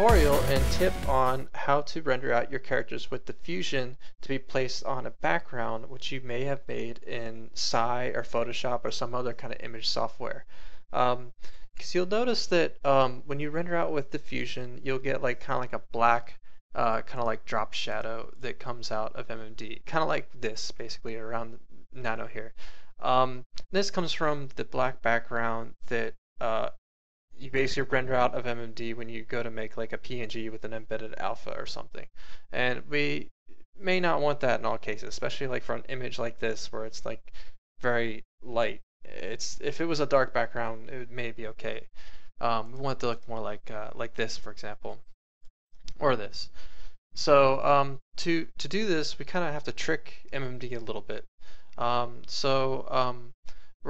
tutorial and tip on how to render out your characters with diffusion to be placed on a background which you may have made in Sci or Photoshop or some other kind of image software. Because you'll notice that when you render out with diffusion, you'll get like kind of like a black kind of like drop shadow that comes out of MMD, kind of like this basically around Nano here. This comes from the black background that you basically render out of MMD when you go to make like a PNG with an embedded alpha or something. And we may not want that in all cases, especially like for an image like this where it's like very light. If it was a dark background, it may be okay. We want it to look more like this, for example, or this. So to do this, we kind of have to trick MMD a little bit. We're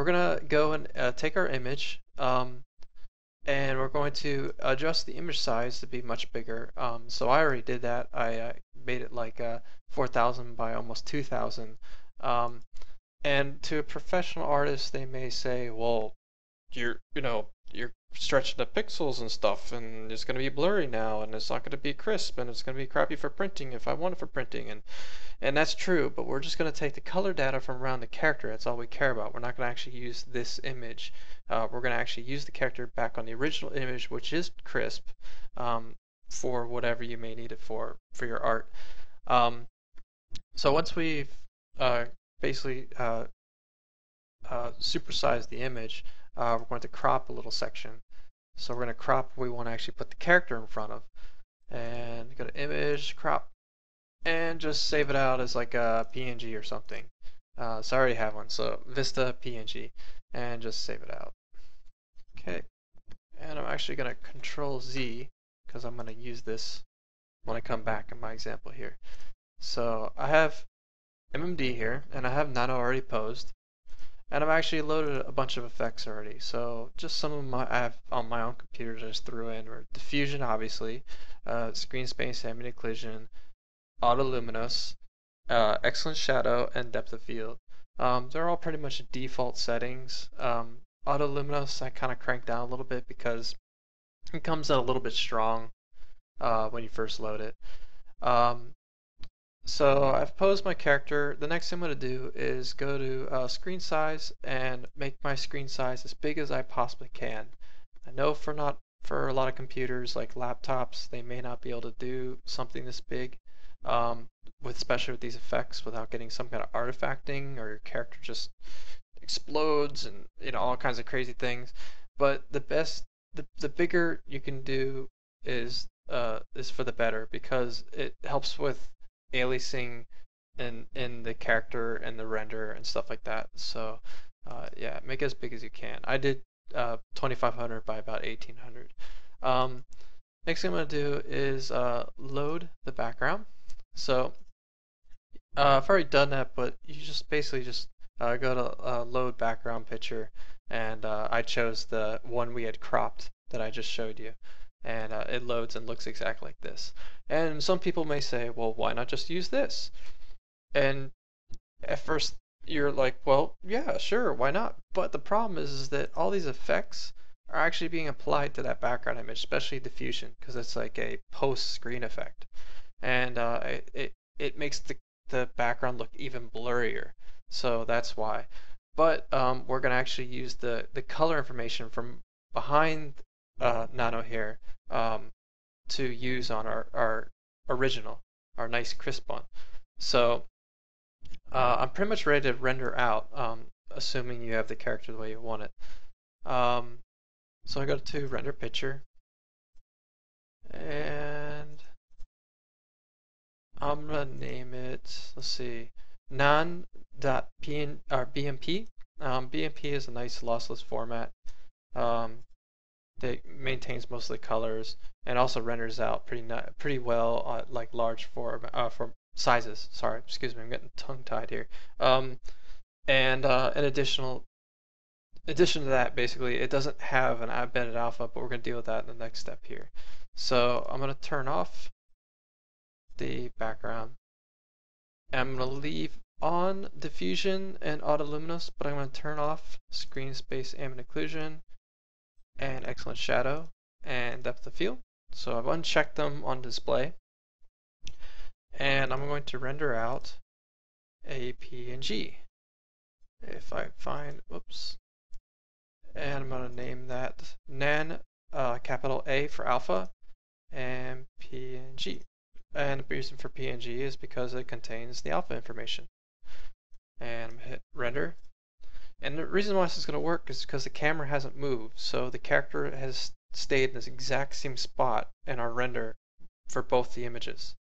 gonna go and take our image. And we're going to adjust the image size to be much bigger. So I already did that. I made it like 4,000 by almost 2,000. And to a professional artist, they may say, "Well, you're stretching the pixels and stuff, and it's going to be blurry now, and it's not going to be crisp, and it's going to be crappy for printing if I want it for printing." And that's true, but we're just going to take the color data from around the character. That's all we care about. We're not going to actually use this image. We're going to actually use the character back on the original image, which is crisp, for whatever you may need it for your art. So once we've basically supersized the image, we're going to crop a little section. So we're going to crop what we want to actually put the character in front of. And go to Image, Crop, and just save it out as like a PNG or something. So I already have one, so Vista PNG, and just save it out. Okay, and I'm actually going to Control Z because I'm going to use this when I come back in my example here. So I have MMD here, and I have Nano already posed, and I've actually loaded a bunch of effects already. So just some of I have on my own computer just threw in, or diffusion obviously, screen space, ambient occlusion, autoluminous, excellent shadow, and depth of field. They're all pretty much default settings. Autoluminous I kind of cranked down a little bit because it comes out a little bit strong when you first load it. So I've posed my character. The next thing I'm going to do is go to screen size and make my screen size as big as I possibly can. I know for a lot of computers like laptops, they may not be able to do something this big, especially with these effects, without getting some kind of artifacting or your character just explodes and all kinds of crazy things. But the bigger you can do is for the better, because it helps with aliasing in the character and the render and stuff like that. So yeah, make it as big as you can. I did 2500 by about 1800. Next thing I'm going to do is load the background. So I've already done that, but you just basically just go to load background picture, and I chose the one we had cropped that I just showed you. And it loads and looks exactly like this. And some people may say, well, why not just use this? And at first you're like, well, yeah, sure, why not? But the problem is that all these effects are actually being applied to that background image, especially diffusion, because it's like a post-screen effect. And it makes the background look even blurrier. So that's why. But we're going to actually use the color information from behind Nano here to use on our original, our nice crisp one. So I'm pretty much ready to render out, assuming you have the character the way you want it. So I go to render picture, and I'm gonna name it, let's see, nan.bmp. BMP is a nice lossless format that maintains most of the colors and also renders out pretty well like large for sizes. Sorry, excuse me, I'm getting tongue-tied here. In addition to that, basically, it doesn't have an embedded alpha, but we're going to deal with that in the next step here. So I'm going to turn off the background. I'm going to leave on diffusion and autoluminous, but I'm going to turn off screen space ambient occlusion and excellent shadow and depth of field. So I've unchecked them on display, and I'm going to render out a PNG. If I find, oops, and I'm going to name that nan, capital A for alpha, and PNG. And the reason for PNG is because it contains the alpha information. And I'm going to hit render. And the reason why this is going to work is because the camera hasn't moved, so the character has stayed in this exact same spot in our render for both the images.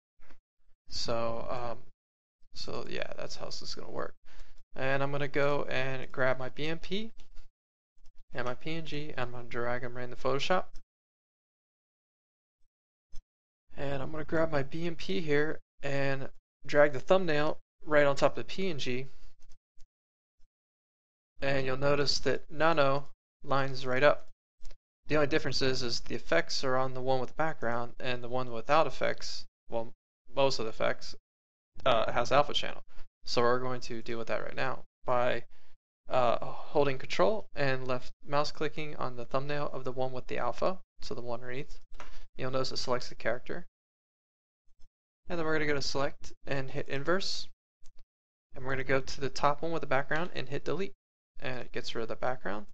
So, so yeah, that's how this is going to work. And I'm going to go and grab my BMP and my PNG, and I'm going to drag them right into Photoshop. And I'm going to grab my BMP here and drag the thumbnail right on top of the PNG. And you'll notice that nano lines right up. The only difference is the effects are on the one with the background, and the one without effects, well, most of the effects, has alpha channel. So we're going to deal with that right now by holding Control and left mouse clicking on the thumbnail of the one with the alpha, so the one underneath. You'll notice it selects the character. And then we're going to go to Select and hit Inverse. And we're going to go to the top one with the background and hit Delete. And it gets rid of the background.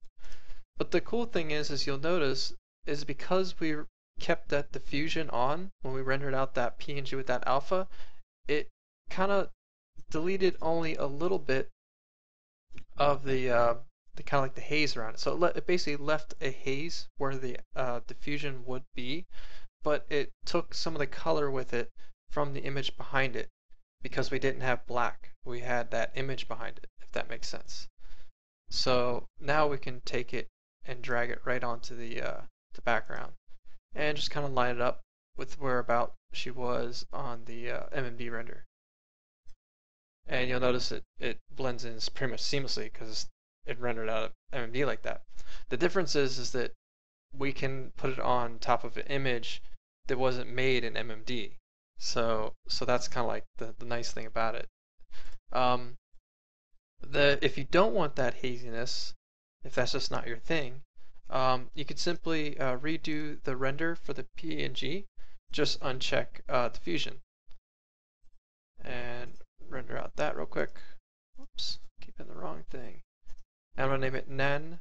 But the cool thing is you'll notice, is because we kept that diffusion on when we rendered out that PNG with that alpha, it kind of deleted only a little bit of the kind of like the haze around it. So it basically left a haze where the diffusion would be, but it took some of the color with it from the image behind it, because we didn't have black. We had that image behind it, if that makes sense. So now we can take it and drag it right onto the background and just kind of line it up with where about she was on the MMD render. And you'll notice it blends in pretty much seamlessly because it rendered out of MMD like that. The difference is that we can put it on top of an image that wasn't made in MMD. So that's kind of like the nice thing about it. If you don't want that haziness, if that's just not your thing, you could simply redo the render for the PNG. Just uncheck diffusion and render out that real quick. Oops, keeping the wrong thing. And I'm going to name it nan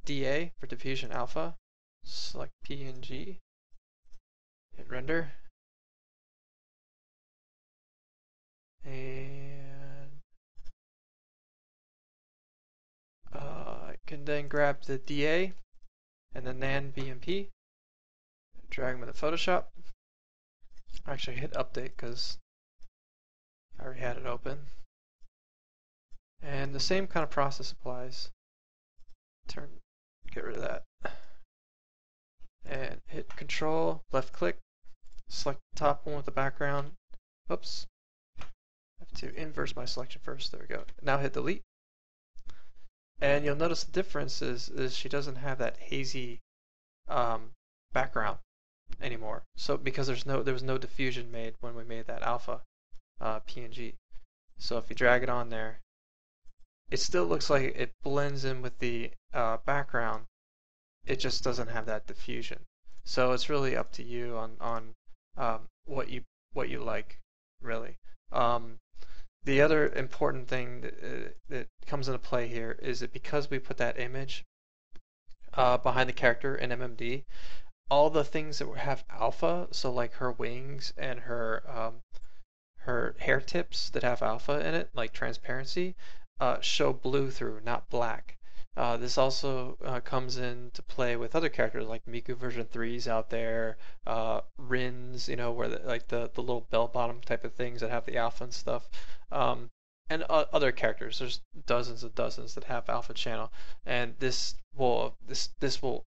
DA for diffusion alpha. Select PNG, hit render, and I can then grab the DA and the nan BMP and drag them into Photoshop. Actually, hit update because I already had it open. And the same kind of process applies. Get rid of that. And hit Control, left click, select the top one with the background. Oops. I have to inverse my selection first. There we go. Now hit Delete. And you'll notice the difference is she doesn't have that hazy background anymore. So because there was no diffusion made when we made that alpha PNG. So if you drag it on there, it still looks like it blends in with the background. It just doesn't have that diffusion. So it's really up to you on what you like, really. The other important thing that comes into play here is that because we put that image behind the character in MMD, all the things that have alpha, so like her wings and her hair tips that have alpha in it, like transparency, show blue through, not black. This also comes into play with other characters like Miku version 3s out there, Rins, where the little bell-bottom type of things that have the alpha and stuff, and other characters. There's dozens and dozens that have alpha channel, and this will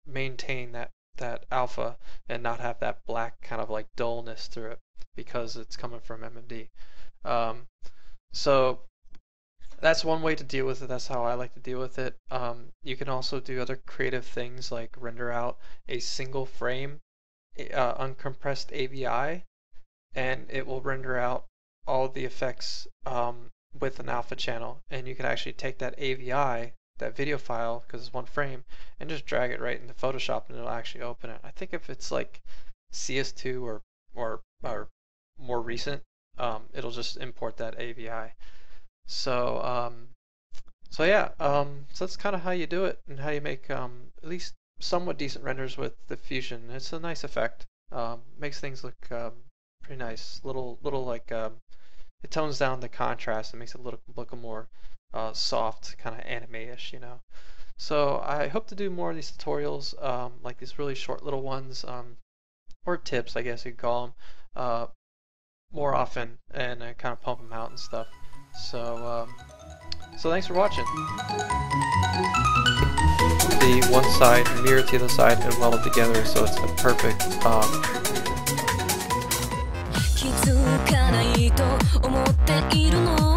maintain that alpha and not have that black kind of like dullness through it because it's coming from MMD. So that's one way to deal with it. That's how I like to deal with it. You can also do other creative things like render out a single frame uncompressed AVI, and it will render out all the effects with an alpha channel. And you can actually take that AVI, that video file, because it's one frame, and just drag it right into Photoshop and it'll actually open it. I think if it's like CS2 or more recent, it'll just import that AVI. So so yeah, so that's kind of how you do it and how you make at least somewhat decent renders with Diffusion. It's a nice effect. Makes things look pretty nice. Little like it tones down the contrast and makes it look more soft, kind of anime-ish, you know. So I hope to do more of these tutorials, like these really short little ones, or tips, I guess you could call them, more often, and kind of pump them out and stuff. So so thanks for watching. The one side mirror to the other side and weld it together so it's the perfect 気づかないと思っているの